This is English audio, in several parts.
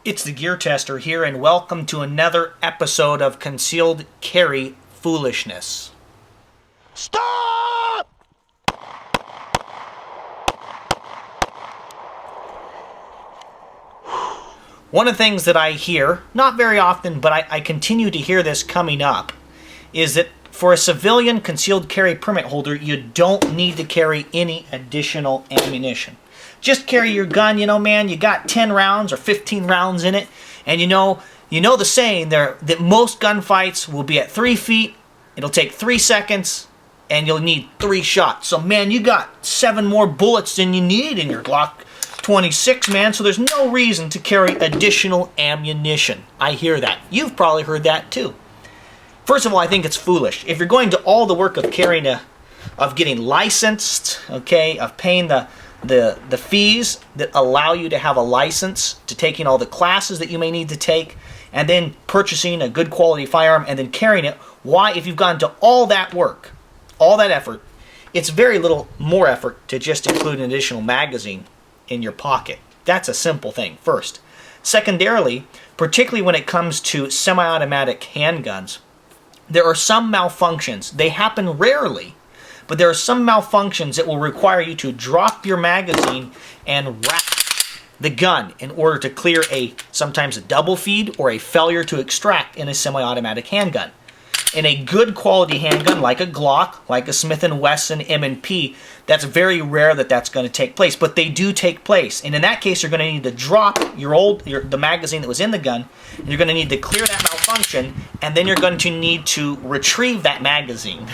It's the Gear Tester here, and welcome to another episode of Concealed Carry Foolishness. Stop! One of the things that I hear, not very often, but I continue to hear this coming up, is that for a civilian concealed carry permit holder, you don't need to carry any additional ammunition. Just carry your gun, man, you got 10 rounds or 15 rounds in it, and you know the saying there that most gunfights will be at 3 feet, it'll take 3 seconds, and you'll need 3 shots. So, man, you got 7 more bullets than you need in your Glock 26, man, so there's no reason to carry additional ammunition. I hear that. You've probably heard that, too. First of all, I think it's foolish. If you're going to all the work of carrying of getting licensed, okay, of paying the fees that allow you to have a license, to taking all the classes that you may need to take, and then purchasing a good quality firearm and then carrying it, why, if you've gone to all that work, all that effort, it's very little more effort to just include an additional magazine in your pocket. That's a simple thing, first. Secondarily, particularly when it comes to semi-automatic handguns, there are some malfunctions. They happen rarely, but there are some malfunctions that will require you to drop your magazine and wrap the gun in order to clear sometimes a double feed or a failure to extract in a semi-automatic handgun. In a good quality handgun like a Glock, like a Smith & Wesson M&P, that's very rare that that's going to take place, but they do take place. And in that case, you're going to need to drop the magazine that was in the gun, and you're going to need to clear that malfunction, and then you're going to need to retrieve that magazine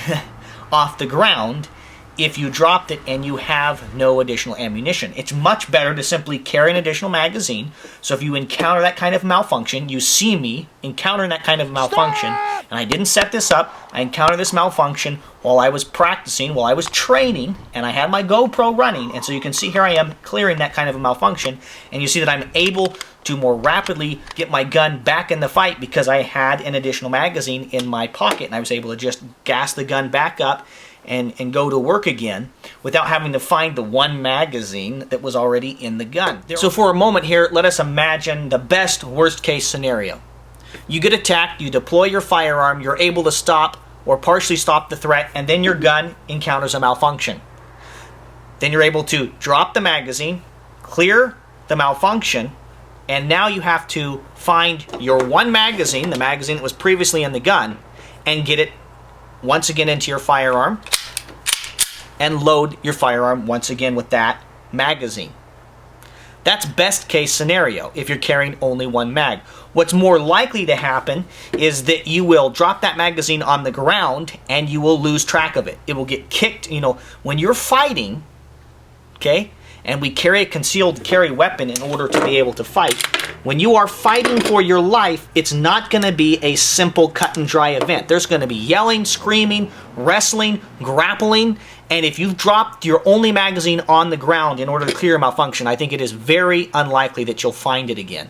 off the ground if you dropped it and you have no additional ammunition. It's much better to simply carry an additional magazine. So if you encounter that kind of malfunction, you see me encountering that kind of malfunction, and I didn't set this up, I encountered this malfunction while I was practicing, while I was training, and I had my GoPro running, and so you can see here I am clearing that kind of a malfunction, and you see that I'm able to more rapidly get my gun back in the fight because I had an additional magazine in my pocket, and I was able to just gas the gun back up and go to work again without having to find the one magazine that was already in the gun. So for a moment here, let us imagine the best worst case scenario. You get attacked, you deploy your firearm, you're able to stop or partially stop the threat, and then your gun encounters a malfunction. Then you're able to drop the magazine, clear the malfunction, and now you have to find your one magazine, the magazine that was previously in the gun, and get it once again into your firearm and load your firearm once again with that magazine. That's best case scenario if you're carrying only one mag. What's more likely to happen is that you will drop that magazine on the ground and you will lose track of it. It will get kicked, when you're fighting, okay, and we carry a concealed carry weapon in order to be able to fight. When you are fighting for your life, it's not going to be a simple cut and dry event. There's going to be yelling, screaming, wrestling, grappling, and if you've dropped your only magazine on the ground in order to clear a malfunction, I think it is very unlikely that you'll find it again.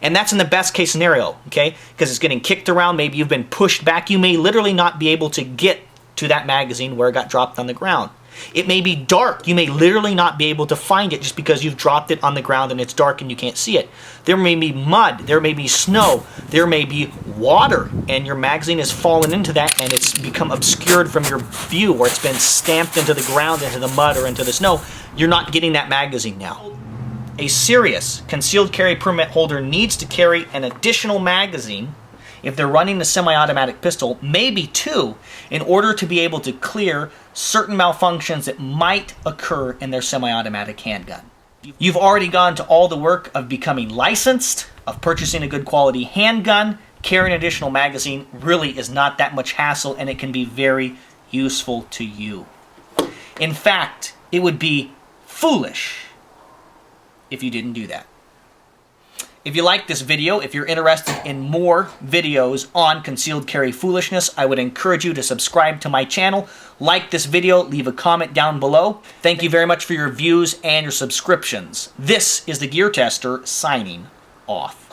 And that's in the best case scenario, okay? Because it's getting kicked around, maybe you've been pushed back, you may literally not be able to get to that magazine where it got dropped on the ground. It may be dark. You may literally not be able to find it just because you've dropped it on the ground and it's dark and you can't see it. There may be mud. There may be snow. There may be water, and your magazine has fallen into that and it's become obscured from your view, or it's been stamped into the ground, into the mud, or into the snow. You're not getting that magazine now. A serious concealed carry permit holder needs to carry an additional magazine if they're running a semi-automatic pistol, maybe 2, in order to be able to clear certain malfunctions that might occur in their semi-automatic handgun. You've already gone to all the work of becoming licensed, of purchasing a good quality handgun. Carrying an additional magazine really is not that much hassle, and it can be very useful to you. In fact, it would be foolish if you didn't do that. If you like this video, if you're interested in more videos on concealed carry foolishness, I would encourage you to subscribe to my channel, like this video, leave a comment down below. Thank you very much for your views and your subscriptions. This is the Gear Tester signing off.